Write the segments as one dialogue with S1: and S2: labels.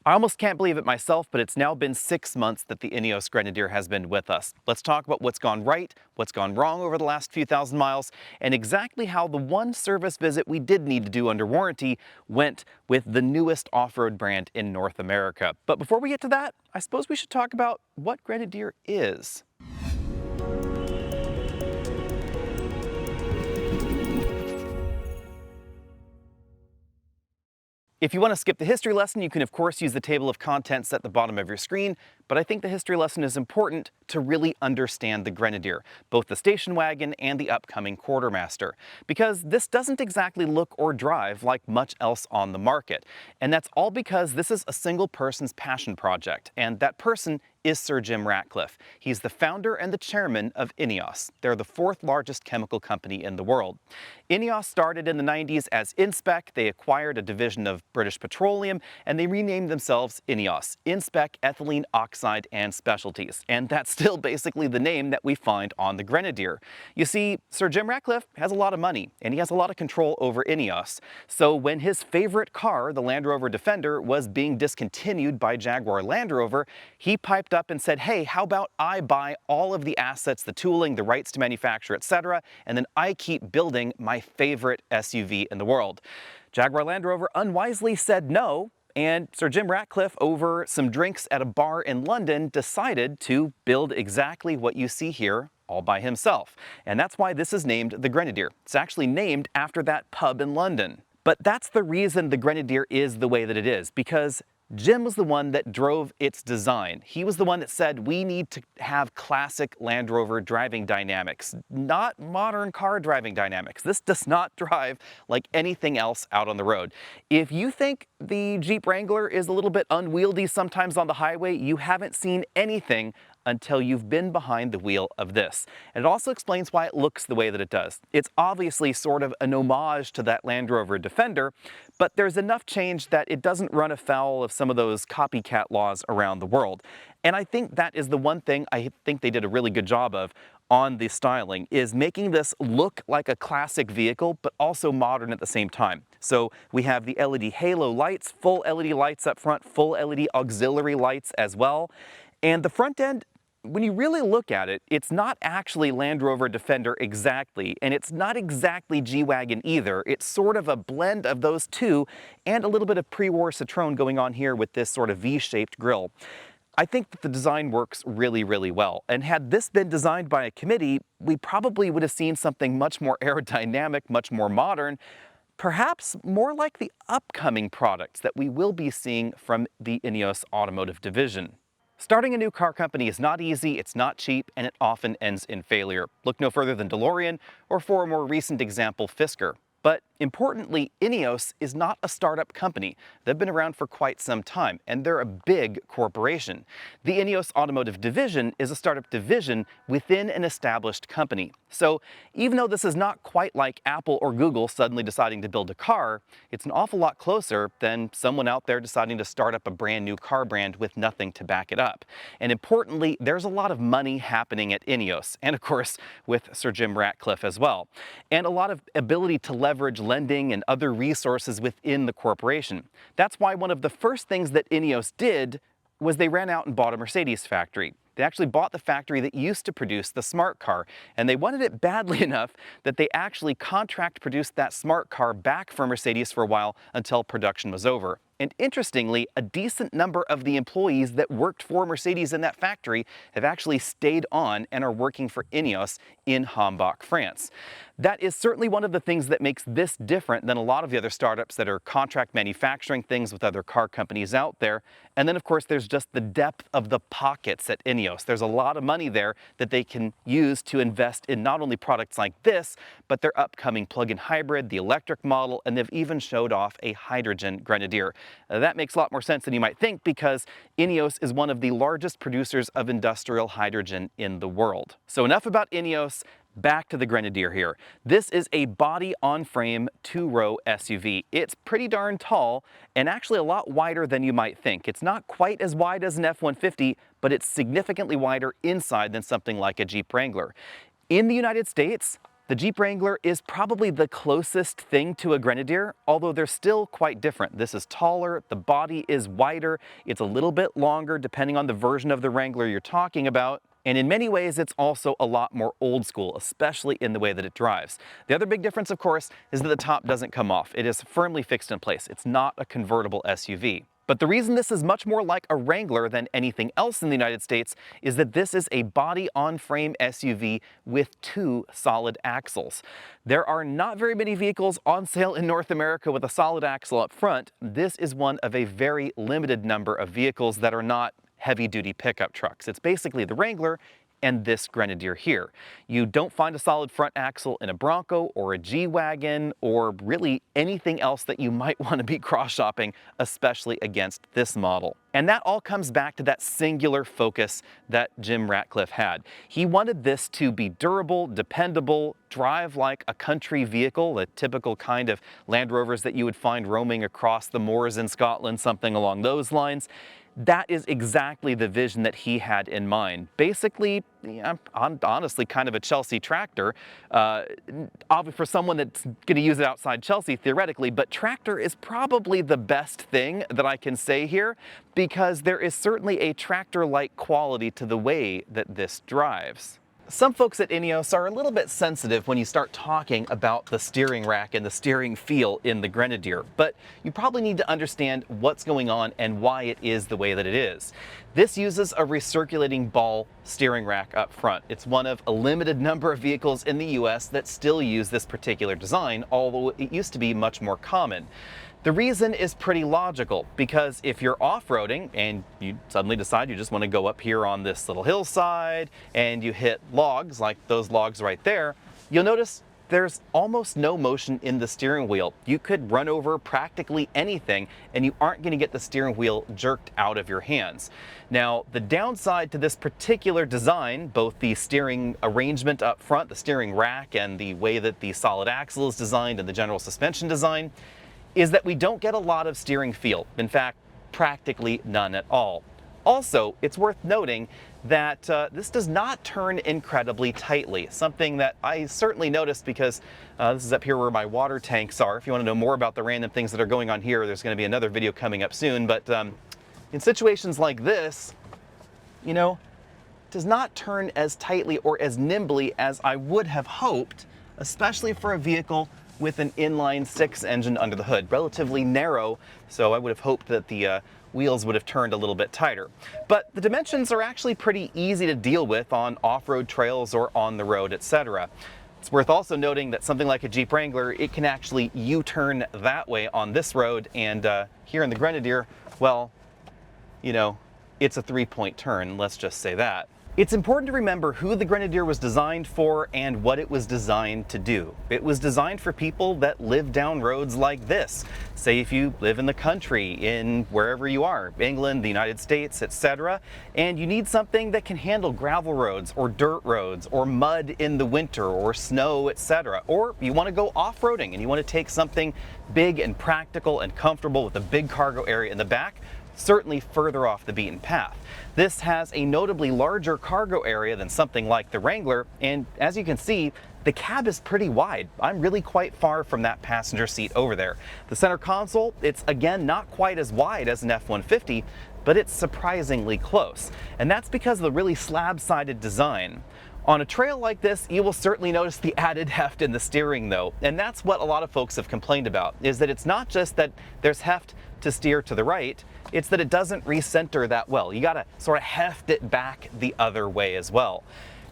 S1: I almost can't believe it myself, but it's now been 6 months that the Ineos Grenadier has been with us. Let's talk about what's gone right, what's gone wrong over the last few thousand miles, and exactly how the one service visit we did need to do under warranty went with the newest off-road brand in North America. But before we get to that, I suppose we should talk about what Grenadier is. If you want to skip the history lesson, you can of course use the table of contents at the bottom of your screen, but I think the history lesson is important to really understand the Grenadier, both the station wagon and the upcoming Quartermaster, because this doesn't exactly look or drive like much else on the market. And that's all because this is a single person's passion project, and that person is Sir Jim Ratcliffe. He's the founder and the chairman of Ineos. They're the fourth largest chemical company in the world. Ineos started in the 90s as Inspec. They acquired a division of British Petroleum, and they renamed themselves Ineos, Inspec Ethylene Oxide and Specialties. And that's still basically the name that we find on the Grenadier. You see, Sir Jim Ratcliffe has a lot of money, and he has a lot of control over Ineos. So when his favorite car, the Land Rover Defender, was being discontinued by Jaguar Land Rover, he piped up and said, hey, how about I buy all of the assets, the tooling, the rights to manufacture, etc., and then I keep building my favorite SUV in the world. Jaguar Land Rover unwisely said no, and Sir Jim Ratcliffe, over some drinks at a bar in London, decided to build exactly what you see here all by himself. And that's why this is named the Grenadier. It's actually named after that pub in London. But that's the reason the Grenadier is the way that it is, because Jim was the one that drove its design. He was the one that said we need to have classic Land Rover driving dynamics, not modern car driving dynamics. This does not drive like anything else out on the road. If you think the Jeep Wrangler is a little bit unwieldy sometimes on the highway, you haven't seen anything until you've been behind the wheel of this. And it also explains why it looks the way that it does. It's obviously sort of an homage to that Land Rover Defender, but there's enough change that it doesn't run afoul of some of those copycat laws around the world. And I think that is the one thing I think they did a really good job of on the styling, is making this look like a classic vehicle, but also modern at the same time. So we have the LED halo lights, full LED lights up front, full LED auxiliary lights as well. And the front end, when you really look at it, it's not actually Land Rover Defender exactly, and it's not exactly G-Wagon either. It's sort of a blend of those two, and a little bit of pre-war Citroën going on here with this sort of V-shaped grille. I think that the design works really, really well. And had this been designed by a committee, we probably would have seen something much more aerodynamic, much more modern, perhaps more like the upcoming products that we will be seeing from the Ineos automotive division. Starting a new car company is not easy, it's not cheap, and it often ends in failure. Look no further than DeLorean, or for a more recent example, Fisker. But importantly, Ineos is not a startup company. They've been around for quite some time, and they're a big corporation. The Ineos Automotive Division is a startup division within an established company. So even though this is not quite like Apple or Google suddenly deciding to build a car, it's an awful lot closer than someone out there deciding to start up a brand new car brand with nothing to back it up. And importantly, there's a lot of money happening at Ineos, and of course with Sir Jim Ratcliffe as well, and a lot of ability to leverage lending and other resources within the corporation. That's why one of the first things that Ineos did was they ran out and bought a Mercedes factory. They actually bought the factory that used to produce the smart car, and they wanted it badly enough that they actually contract produced that smart car back for Mercedes for a while until production was over. And interestingly, a decent number of the employees that worked for Mercedes in that factory have actually stayed on and are working for Ineos in Hambach, France. That is certainly one of the things that makes this different than a lot of the other startups that are contract manufacturing things with other car companies out there. And then of course there's just the depth of the pockets at Ineos. There's a lot of money there that they can use to invest in not only products like this, but their upcoming plug-in hybrid, the electric model, and they've even showed off a hydrogen Grenadier. That makes a lot more sense than you might think, because Ineos is one of the largest producers of industrial hydrogen in the world. So enough about Ineos. Back to the Grenadier here. This is a body-on-frame two-row SUV. It's pretty darn tall and actually a lot wider than you might think. It's not quite as wide as an F-150, but it's significantly wider inside than something like a Jeep Wrangler. In the United States, The Jeep Wrangler is probably the closest thing to a Grenadier, although they're still quite different. This is taller, the body is wider, it's a little bit longer depending on the version of the Wrangler you're talking about, and in many ways it's also a lot more old school, especially in the way that it drives. The other big difference, of course, is that the top doesn't come off. It is firmly fixed in place. It's not a convertible SUV. But the reason this is much more like a Wrangler than anything else in the United States is that this is a body-on-frame SUV with 2 solid axles. There are not very many vehicles on sale in North America with a solid axle up front. This is one of a very limited number of vehicles that are not heavy-duty pickup trucks. It's basically the Wrangler and this Grenadier here. You don't find a solid front axle in a Bronco or a G-Wagon or really anything else that you might want to be cross-shopping, especially against this model. And that all comes back to that singular focus that Jim Ratcliffe had. He wanted this to be durable, dependable, drive like a country vehicle, the typical kind of Land Rovers that you would find roaming across the moors in Scotland, something along those lines. That is exactly the vision that he had in mind. Basically, honestly, kind of a Chelsea tractor, for someone that's going to use it outside Chelsea theoretically, but tractor is probably the best thing that I can say here, because there is certainly a tractor-like quality to the way that this drives. Some folks at Ineos are a little bit sensitive when you start talking about the steering rack and the steering feel in the Grenadier, but you probably need to understand what's going on and why it is the way that it is. This uses a recirculating ball steering rack up front. It's one of a limited number of vehicles in the US that still use this particular design, although it used to be much more common. The reason is pretty logical, because if you're off-roading and you suddenly decide you just want to go up here on this little hillside and you hit logs, like those logs right there, you'll notice there's almost no motion in the steering wheel. You could run over practically anything and you aren't going to get the steering wheel jerked out of your hands. Now, the downside to this particular design, both the steering arrangement up front, the steering rack, and the way that the solid axle is designed and the general suspension design, is that we don't get a lot of steering feel. In fact, practically none at all. Also, it's worth noting that this does not turn incredibly tightly, something that I certainly noticed because this is up here where my water tanks are. If you want to know more about the random things that are going on here, there's going to be another video coming up soon, but in situations like this, you know, it does not turn as tightly or as nimbly as I would have hoped, especially for a vehicle with an inline-6 engine under the hood. Relatively narrow, so I would have hoped that the wheels would have turned a little bit tighter. But the dimensions are actually pretty easy to deal with on off-road trails or on the road, etc. It's worth also noting that something like a Jeep Wrangler, it can actually U-turn that way on this road, and here in the Grenadier, well, you know, it's a 3-point turn, let's just say that. It's important to remember who the Grenadier was designed for and what it was designed to do. It was designed for people that live down roads like this. Say if you live in the country, in wherever you are, England, the United States, etc., and you need something that can handle gravel roads or dirt roads or mud in the winter or snow, etc. Or you want to go off-roading and you want to take something big and practical and comfortable with a big cargo area in the back, certainly further off the beaten path. This has a notably larger cargo area than something like the Wrangler, and as you can see, the cab is pretty wide. I'm really quite far from that passenger seat over there. The center console, it's again not quite as wide as an F-150, but it's surprisingly close. And that's because of the really slab-sided design. On a trail like this, you will certainly notice the added heft in the steering though, and that's what a lot of folks have complained about, is that it's not just that there's heft to steer to the right, it's that it doesn't recenter that well. You gotta sort of heft it back the other way as well.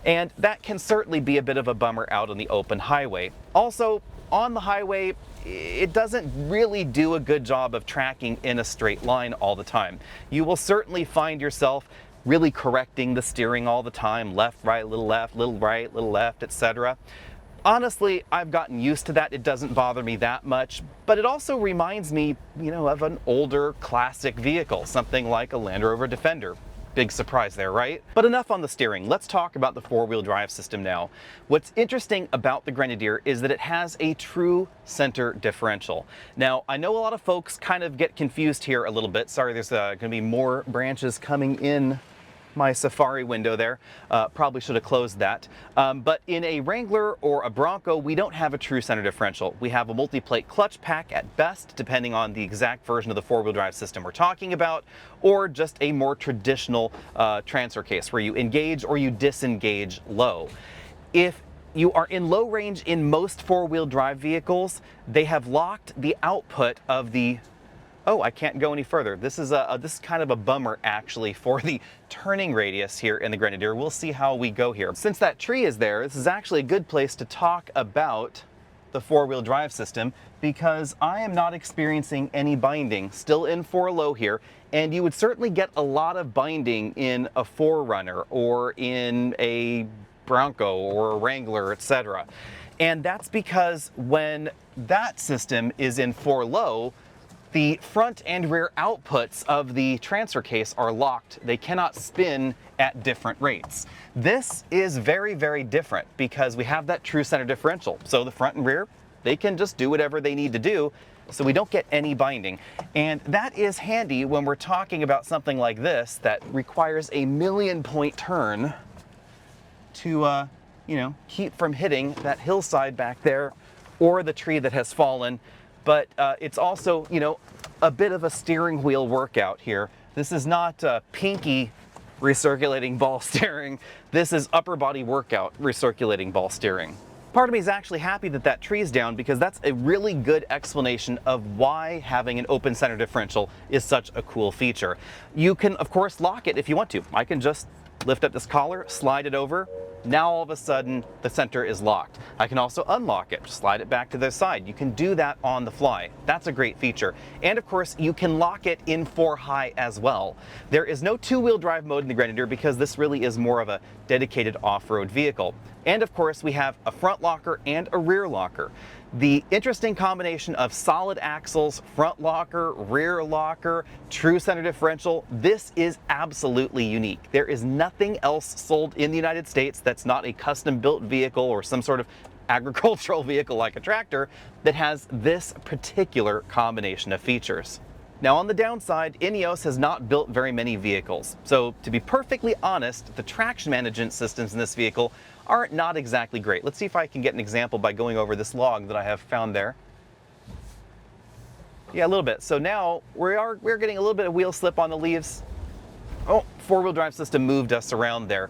S1: And that can certainly be a bit of a bummer out on the open highway. Also, on the highway, it doesn't really do a good job of tracking in a straight line all the time. You will certainly find yourself really correcting the steering all the time, left, right, little left, little right, little left, etc. Honestly, I've gotten used to that. It doesn't bother me that much, but it also reminds me, you know, of an older classic vehicle, something like a Land Rover Defender. Big surprise there, right? But enough on the steering. Let's talk about the four-wheel drive system now. What's interesting about the Grenadier is that it has a true center differential. Now, I know a lot of folks kind of get confused here a little bit. Sorry, there's going to be more branches coming in my Safari window there. Probably should have closed that. But in a Wrangler or a Bronco, we don't have a true center differential. We have a multi-plate clutch pack at best, depending on the exact version of the four-wheel drive system we're talking about, or just a more traditional transfer case where you engage or you disengage low. If you are in low range in most four-wheel drive vehicles, they have locked the output of the... Oh, I can't go any further. This is kind of a bummer actually for the turning radius here in the Grenadier. We'll see how we go here. Since that tree is there, this is actually a good place to talk about the four-wheel drive system, because I am not experiencing any binding, still in 4 low here, and you would certainly get a lot of binding in a 4Runner or in a Bronco or a Wrangler, etc. And that's because when that system is in 4 low, the front and rear outputs of the transfer case are locked. They cannot spin at different rates. This is very, very different because we have that true center differential. So the front and rear, they can just do whatever they need to do, so we don't get any binding. And that is handy when we're talking about something like this that requires a 1,000,000-point turn to, you know, keep from hitting that hillside back there or the tree that has fallen. But it's also, you know, a bit of a steering wheel workout here. This is not pinky recirculating ball steering. This is upper body workout recirculating ball steering. Part of me is actually happy that that tree is down, because that's a really good explanation of why having an open center differential is such a cool feature. You can, of course, lock it if you want to. I can just lift up this collar, slide it over. Now all of a sudden the center is locked. I can also unlock it, slide it back to the side. You can do that on the fly. That's a great feature. And of course you can lock it in 4 high as well. There is no 2-wheel drive mode in the Grenadier because this really is more of a dedicated off-road vehicle. And of course we have a front locker and a rear locker. The interesting combination of solid axles, front locker, rear locker, true center differential, this is absolutely unique. There is nothing else sold in the United States that's not a custom built vehicle or some sort of agricultural vehicle like a tractor that has this particular combination of features. Now on the downside, Ineos has not built very many vehicles. So to be perfectly honest, the traction management systems in this vehicle are not exactly great. Let's see if I can get an example by going over this log that I have found there. Yeah, a little bit. So now we're getting a little bit of wheel slip on the leaves. Oh, 4-wheel drive system moved us around there.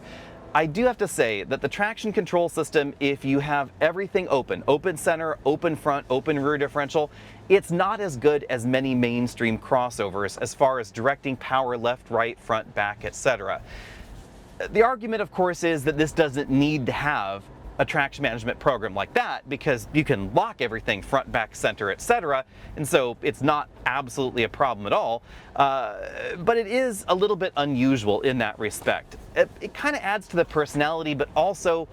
S1: I do have to say that the traction control system, if you have everything open center, open front, open rear differential, it's not as good as many mainstream crossovers as far as directing power left, right, front, back, etc. The argument, of course, is that this doesn't need to have a traction management program like that because you can lock everything front, back, center, etc. And so it's not absolutely a problem at all. But it is a little bit unusual in that respect. It kind of adds to the personality, but also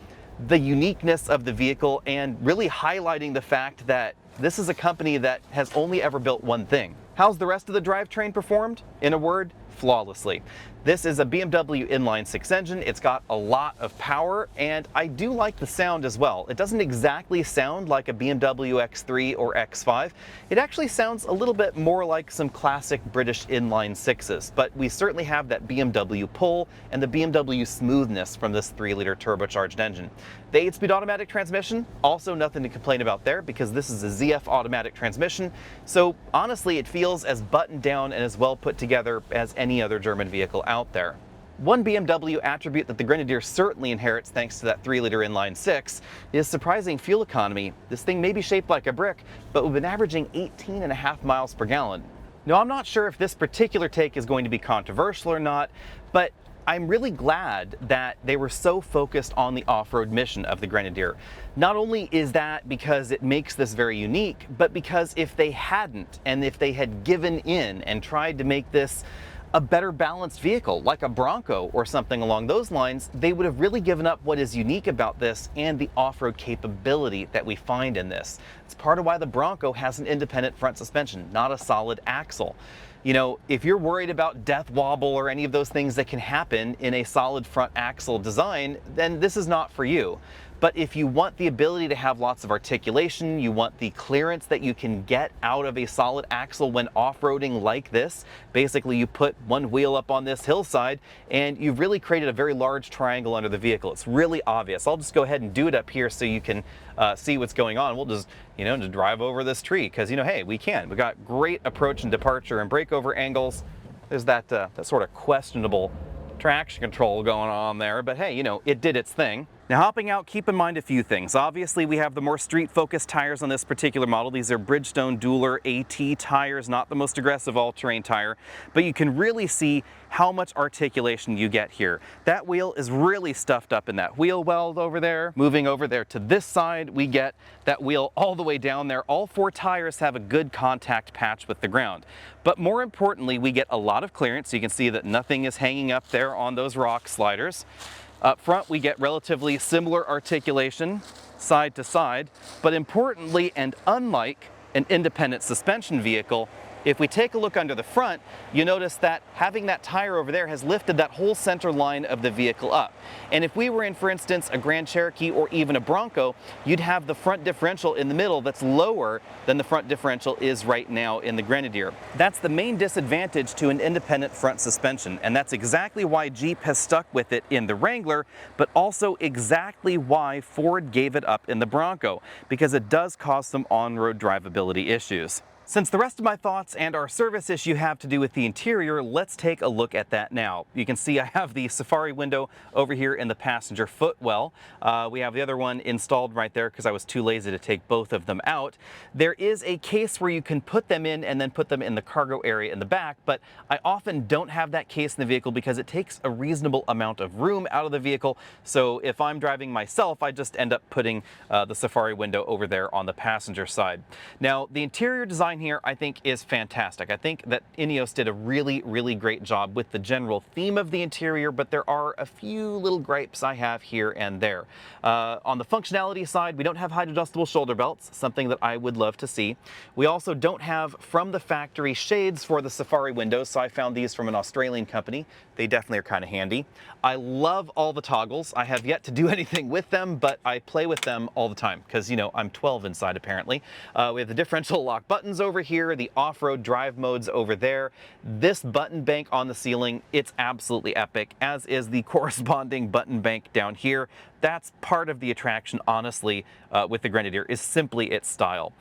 S1: the uniqueness of the vehicle, and really highlighting the fact that this is a company that has only ever built one thing. How's the rest of the drivetrain performed? In a word, flawlessly. This is a BMW inline-6 engine. It's got a lot of power, and I do like the sound as well. It doesn't exactly sound like a BMW X3 or X5. It actually sounds a little bit more like some classic British inline-6s, but we certainly have that BMW pull and the BMW smoothness from this 3-liter turbocharged engine. The 8-speed automatic transmission, also nothing to complain about there because this is a ZF automatic transmission, so honestly it feels as buttoned down and as well put together as any other German vehicle out there. One BMW attribute that the Grenadier certainly inherits thanks to that 3-liter inline-6 is surprising fuel economy. This thing may be shaped like a brick, but we've been averaging 18.5 miles per gallon. Now I'm not sure if this particular take is going to be controversial or not, but I'm really glad that they were so focused on the off-road mission of the Grenadier. Not only is that because it makes this very unique, but because if they hadn't, and if they had given in and tried to make this a better balanced vehicle, like a Bronco or something along those lines, they would have really given up what is unique about this and the off-road capability that we find in this. It's part of why the Bronco has an independent front suspension, not a solid axle. You know, if you're worried about death wobble or any of those things that can happen in a solid front axle design, then this is not for you. But if you want the ability to have lots of articulation, you want the clearance that you can get out of a solid axle when off-roading like this, basically you put one wheel up on this hillside and you've really created a very large triangle under the vehicle. It's really obvious. I'll just go ahead and do it up here so you can see what's going on. We'll just, just drive over this tree because, hey, we can. We've got great approach and departure and breakover angles. There's that sort of questionable traction control going on there, but hey, it did its thing. Now hopping out, keep in mind a few things. Obviously we have the more street-focused tires on this particular model. These are Bridgestone Dueler AT tires, not the most aggressive all-terrain tire, but you can really see how much articulation you get here. That wheel is really stuffed up in that wheel weld over there. Moving over there to this side, we get that wheel all the way down there. All four tires have a good contact patch with the ground. But more importantly, we get a lot of clearance. You can see that nothing is hanging up there on those rock sliders. Up front, we get relatively similar articulation side to side, but importantly, and unlike an independent suspension vehicle, if we take a look under the front, you notice that having that tire over there has lifted that whole center line of the vehicle up. And if we were in, for instance, a Grand Cherokee or even a Bronco, you'd have the front differential in the middle that's lower than the front differential is right now in the Grenadier. That's the main disadvantage to an independent front suspension, and that's exactly why Jeep has stuck with it in the Wrangler, but also exactly why Ford gave it up in the Bronco, because it does cause some on-road drivability issues. Since the rest of my thoughts and our service issue have to do with the interior, let's take a look at that now. You can see I have the Safari window over here in the passenger footwell. We have the other one installed right there because I was too lazy to take both of them out. There is a case where you can put them in and then put them in the cargo area in the back, but I often don't have that case in the vehicle because it takes a reasonable amount of room out of the vehicle. So if I'm driving myself, I just end up putting the Safari window over there on the passenger side. Now, the interior design here I think is fantastic. I think that Ineos did a really great job with the general theme of the interior, but there are a few little gripes I have here and there. On the functionality side, we don't have height adjustable shoulder belts, something that I would love to see. We also don't have from the factory shades for the Safari windows, so I found these from an Australian company. They definitely are kind of handy. I love all the toggles. I have yet to do anything with them, but I play with them all the time because, I'm 12 inside apparently. We have the differential lock buttons over here, the off-road drive modes over there. This button bank on the ceiling, it's absolutely epic, as is the corresponding button bank down here. That's part of the attraction, honestly, with the Grenadier, is simply its style.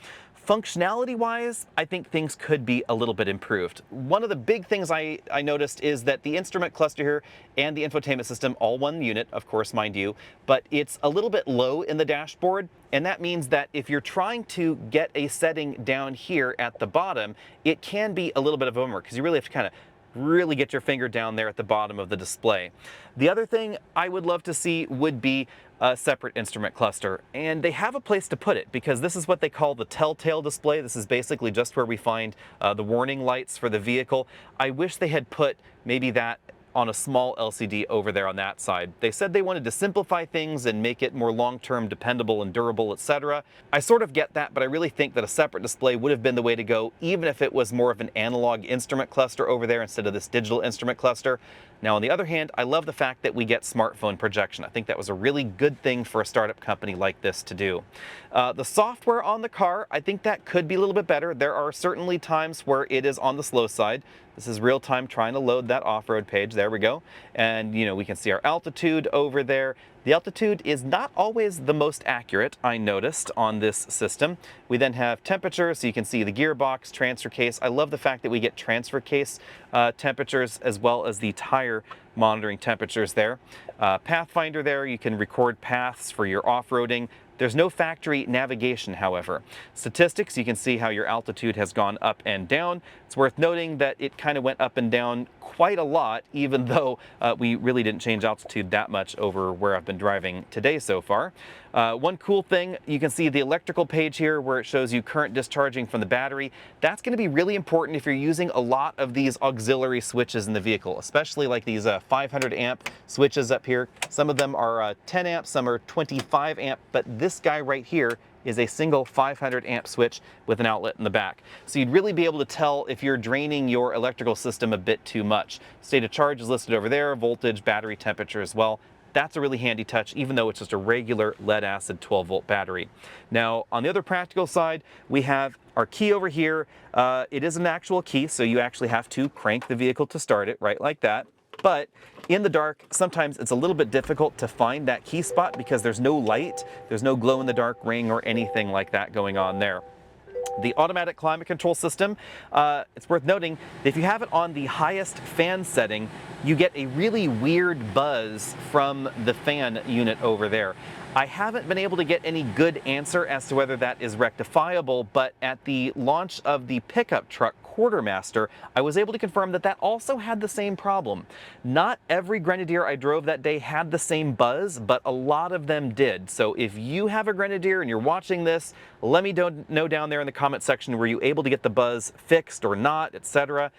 S1: Functionality-wise, I think things could be a little bit improved. One of the big things I noticed is that the instrument cluster here and the infotainment system, all one unit, of course, mind you, but it's a little bit low in the dashboard, and that means that if you're trying to get a setting down here at the bottom, it can be a little bit of a bummer, because you really have to kind of really get your finger down there at the bottom of the display. The other thing I would love to see would be a separate instrument cluster, and they have a place to put it because this is what they call the telltale display. This is basically just where we find the warning lights for the vehicle. I wish they had put maybe that on a small LCD over there on that side. They said they wanted to simplify things and make it more long-term dependable and durable, etc. I sort of get that, but I really think that a separate display would have been the way to go, even if it was more of an analog instrument cluster over there instead of this digital instrument cluster. Now, on the other hand, I love the fact that we get smartphone projection. I think that was a really good thing for a startup company like this to do. The software on the car, I think that could be a little bit better. There are certainly times where it is on the slow side. This is real time trying to load that off-road page. There we go. And we can see our altitude over there. The altitude is not always the most accurate, I noticed, on this system. We then have temperature, so you can see the gearbox, transfer case. I love the fact that we get transfer case temperatures as well as the tire monitoring temperatures there. Pathfinder there, you can record paths for your off-roading. There's no factory navigation, however. Statistics, you can see how your altitude has gone up and down. It's worth noting that it kind of went up and down quite a lot, even though we really didn't change altitude that much over where I've been driving today so far. One cool thing, you can see the electrical page here where it shows you current discharging from the battery. That's going to be really important if you're using a lot of these auxiliary switches in the vehicle, especially like these 500 amp switches up here. Some of them are 10 amp, some are 25 amp, but this guy right here is a single 500 amp switch with an outlet in the back. So you'd really be able to tell if you're draining your electrical system a bit too much. State of charge is listed over there, voltage, battery temperature as well. That's a really handy touch, even though it's just a regular lead acid 12-volt battery. Now, on the other practical side, we have our key over here. It is an actual key, so you actually have to crank the vehicle to start it, right like that. But in the dark, sometimes it's a little bit difficult to find that key spot because there's no light, there's no glow-in-the-dark ring or anything like that going on there. The automatic climate control system, it's worth noting that if you have it on the highest fan setting, you get a really weird buzz from the fan unit over there. I haven't been able to get any good answer as to whether that is rectifiable, but at the launch of the pickup truck Quartermaster, I was able to confirm that that also had the same problem. Not every Grenadier I drove that day had the same buzz, but a lot of them did. So if you have a Grenadier and you're watching this, let me know down there in the comment section, were you able to get the buzz fixed or not, etc.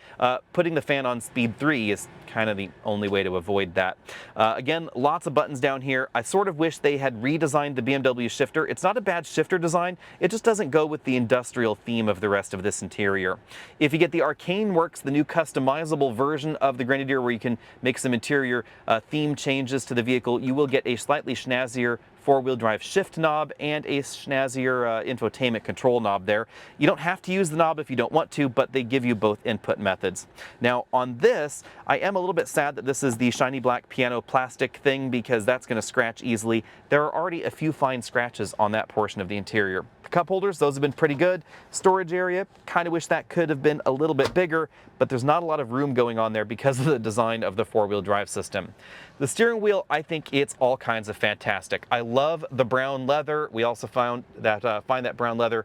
S1: Putting the fan on speed 3 is kind of the only way to avoid that. Again, lots of buttons down here. I sort of wish they had redesigned the BMW shifter. It's not a bad shifter design, it just doesn't go with the industrial theme of the rest of this interior. If you get the Arcane Works, the new customizable version of the Grenadier where you can make some interior theme changes to the vehicle, you will get a slightly snazzier four-wheel drive shift knob and a snazzier infotainment control knob there. You don't have to use the knob if you don't want to, but they give you both input methods. Now on this, I am a little bit sad that this is the shiny black piano plastic thing because that's going to scratch easily. There are already a few fine scratches on that portion of the interior. The cup holders, those have been pretty good. Storage area, kind of wish that could have been a little bit bigger, but there's not a lot of room going on there because of the design of the four-wheel drive system. The steering wheel, I think it's all kinds of fantastic. I love the brown leather. We also find that brown leather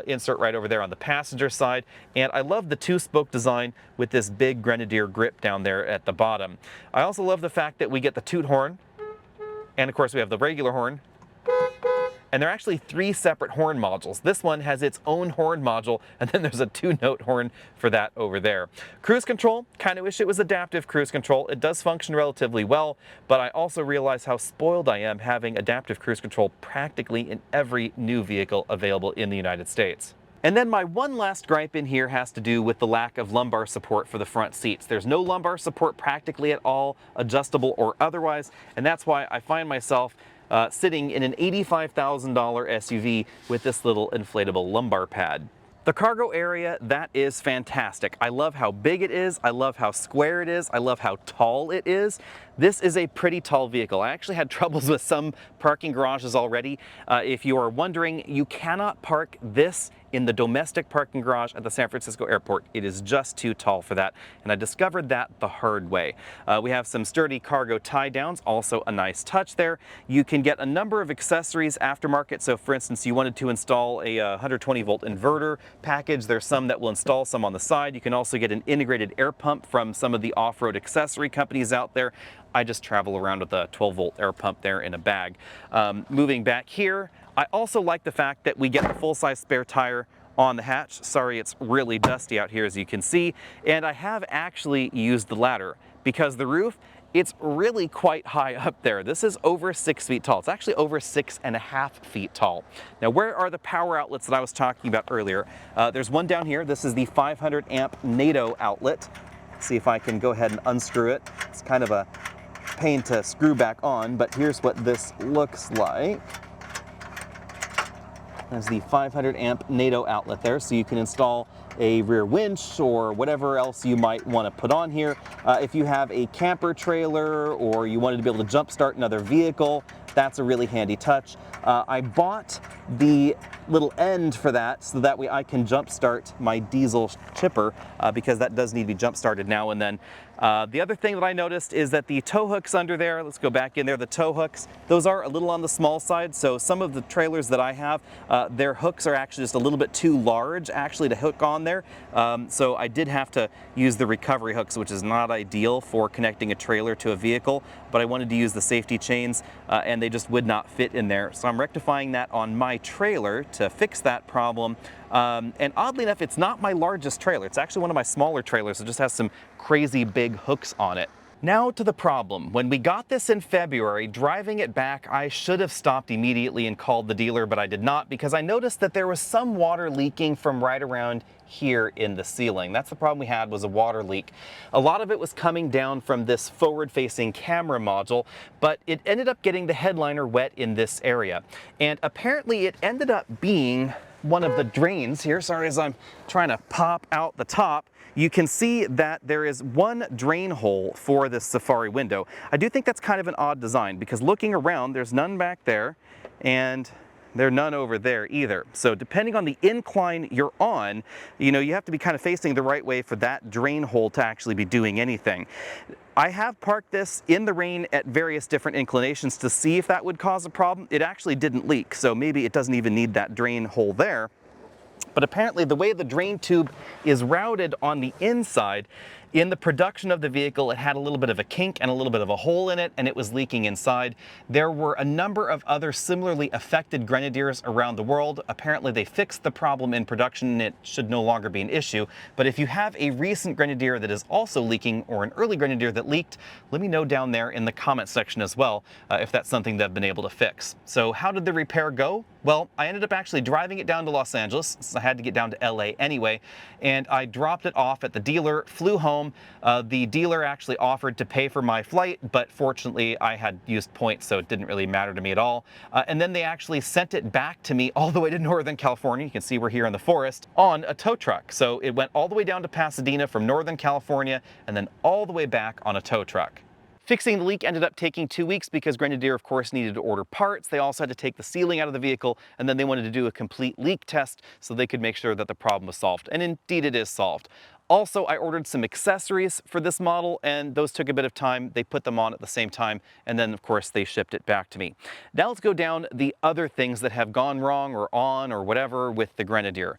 S1: insert right over there on the passenger side. And I love the two-spoke design with this big Grenadier grip down there at the bottom. I also love the fact that we get the toot horn. And of course we have the regular horn. And there are actually 3 separate horn modules. This one has its own horn module, and then there's a 2-note horn for that over there. Cruise control, kind of wish it was adaptive cruise control. It does function relatively well, but I also realize how spoiled I am having adaptive cruise control practically in every new vehicle available in the United States. And then my one last gripe in here has to do with the lack of lumbar support for the front seats. There's no lumbar support practically at all, adjustable or otherwise, and that's why I find myself sitting in an $85,000 SUV with this little inflatable lumbar pad. The cargo area, that is fantastic. I love how big it is, I love how square it is, I love how tall it is. This is a pretty tall vehicle. I actually had troubles with some parking garages already. If you are wondering, you cannot park this in the domestic parking garage at the San Francisco airport. It is just too tall for that, and I discovered that the hard way. We have some sturdy cargo tie downs, also a nice touch there. You can get a number of accessories aftermarket, so for instance, you wanted to install a 120 volt inverter package, there's some that will install some on the side. You can also get an integrated air pump from some of the off-road accessory companies out there. I just travel around with a 12 volt air pump there in a bag. Moving back here, I also like the fact that we get the full-size spare tire on the hatch. Sorry, it's really dusty out here as you can see. And I have actually used the ladder because the roof, it's really quite high up there. This is over 6 feet tall. It's actually over 6.5 feet tall. Now, where are the power outlets that I was talking about earlier? There's one down here. This is the 500 amp NATO outlet. Let's see if I can go ahead and unscrew it. It's kind of a pain to screw back on, but here's what this looks like. There's the 500 amp NATO outlet there, so you can install a rear winch or whatever else you might want to put on here. If you have a camper trailer or you wanted to be able to jump start another vehicle, that's a really handy touch. I bought the little end for that so that way I can jump start my diesel chipper because that does need to be jump started now and then. The other thing that I noticed is that the tow hooks under there, let's go back in there, the tow hooks, those are a little on the small side. So some of the trailers that I have, their hooks are actually just a little bit too large actually to hook on there. So I did have to use the recovery hooks, which is not ideal for connecting a trailer to a vehicle, but I wanted to use the safety chains and they just would not fit in there. So I'm rectifying that on my trailer to fix that problem. And oddly enough, it's not my largest trailer. It's actually one of my smaller trailers. It just has some crazy big hooks on it. Now to the problem. When we got this in February, driving it back, I should have stopped immediately and called the dealer, but I did not because I noticed that there was some water leaking from right around here in the ceiling. That's the problem we had, was a water leak. A lot of it was coming down from this forward-facing camera module, but it ended up getting the headliner wet in this area. And apparently it ended up being one of the drains here. Sorry, as I'm trying to pop out the top, you can see that there is one drain hole for this Safari window. I do think that's kind of an odd design because looking around, there's none back there and there are none over there either. So depending on the incline you're on, you have to be kind of facing the right way for that drain hole to actually be doing anything. I have parked this in the rain at various different inclinations to see if that would cause a problem. It actually didn't leak, so maybe it doesn't even need that drain hole there. But apparently the way the drain tube is routed on the inside, in the production of the vehicle, it had a little bit of a kink and a little bit of a hole in it, and it was leaking inside. There were a number of other similarly affected Grenadiers around the world. Apparently they fixed the problem in production and it should no longer be an issue. But if you have a recent Grenadier that is also leaking or an early Grenadier that leaked, let me know down there in the comment section as well if that's something that I've been able to fix. So how did the repair go? Well, I ended up actually driving it down to Los Angeles, since I had to get down to LA anyway, and I dropped it off at the dealer, flew home. The dealer actually offered to pay for my flight, but fortunately I had used points, so it didn't really matter to me at all. And then they actually sent it back to me all the way to Northern California. You can see we're here in the forest, on a tow truck. So it went all the way down to Pasadena from Northern California and then all the way back on a tow truck. Fixing the leak ended up taking 2 weeks because Grenadier, of course, needed to order parts. They also had to take the sealing out of the vehicle, and then they wanted to do a complete leak test so they could make sure that the problem was solved. And indeed it is solved. Also, I ordered some accessories for this model, and those took a bit of time. They put them on at the same time, and then, of course, they shipped it back to me. Now let's go down the other things that have gone wrong or on or whatever with the Grenadier.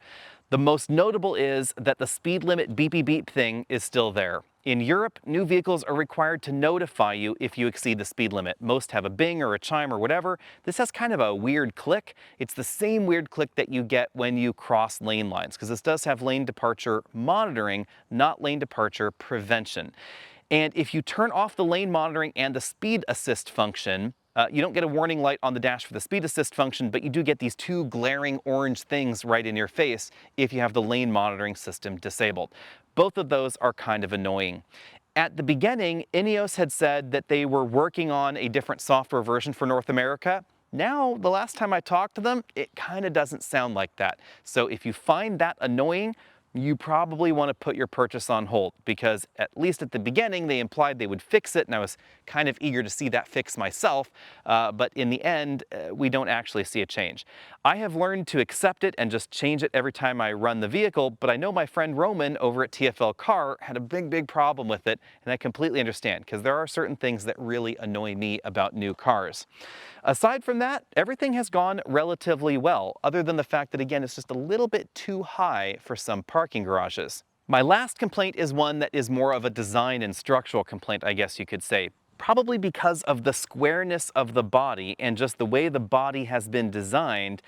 S1: The most notable is that the speed limit beepy beep thing is still there. In Europe, new vehicles are required to notify you if you exceed the speed limit. Most have a bing or a chime or whatever. This has kind of a weird click. It's the same weird click that you get when you cross lane lines, because this does have lane departure monitoring, not lane departure prevention. And if you turn off the lane monitoring and the speed assist function, you don't get a warning light on the dash for the speed assist function, but you do get these two glaring orange things right in your face if you have the lane monitoring system disabled. Both of those are kind of annoying. At the beginning, Ineos had said that they were working on a different software version for North America. Now, the last time I talked to them, it kind of doesn't sound like that. So if you find that annoying, you probably want to put your purchase on hold, because at least at the beginning they implied they would fix it, and I was kind of eager to see that fix myself, but in the end we don't actually see a change. I have learned to accept it and just change it every time I run the vehicle, but I know my friend Roman over at TFL Car had a big problem with it, and I completely understand, because there are certain things that really annoy me about new cars. Aside from that, everything has gone relatively well, other than the fact that, again, it's just a little bit too high for some parking garages. My last complaint is one that is more of a design and structural complaint, I guess you could say. Probably because of the squareness of the body and just the way the body has been designed,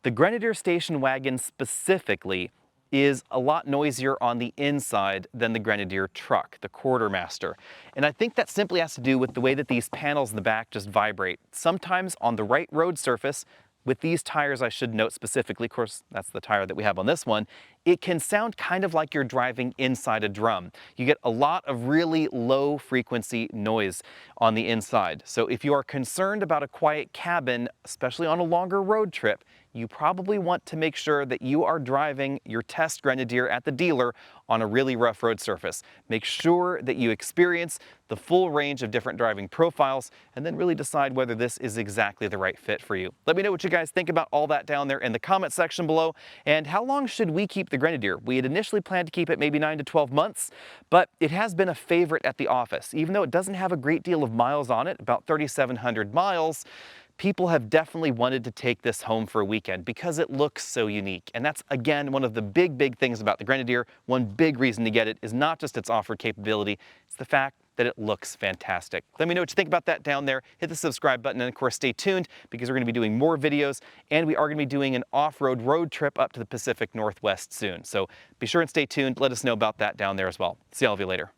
S1: the Grenadier station wagon specifically is a lot noisier on the inside than the Grenadier truck, the Quartermaster. And I think that simply has to do with the way that these panels in the back just vibrate. Sometimes on the right road surface, with these tires I should note specifically, of course that's the tire that we have on this one, it can sound kind of like you're driving inside a drum. You get a lot of really low frequency noise on the inside. So if you are concerned about a quiet cabin, especially on a longer road trip, you probably want to make sure that you are driving your test Grenadier at the dealer on a really rough road surface. Make sure that you experience the full range of different driving profiles and then really decide whether this is exactly the right fit for you. Let me know what you guys think about all that down there in the comment section below. And how long should we keep the Grenadier? We had initially planned to keep it maybe 9 to 12 months, but it has been a favorite at the office. Even though it doesn't have a great deal of miles on it, about 3,700 miles, people have definitely wanted to take this home for a weekend because it looks so unique. And that's, again, one of the big things about the Grenadier. One big reason to get it is not just its off-road capability, it's the fact that it looks fantastic. Let me know what you think about that down there. Hit the subscribe button, and of course stay tuned, because we're going to be doing more videos, and we are going to be doing an off-road road trip up to the Pacific Northwest soon. So be sure and stay tuned. Let us know about that down there as well. See all of you later.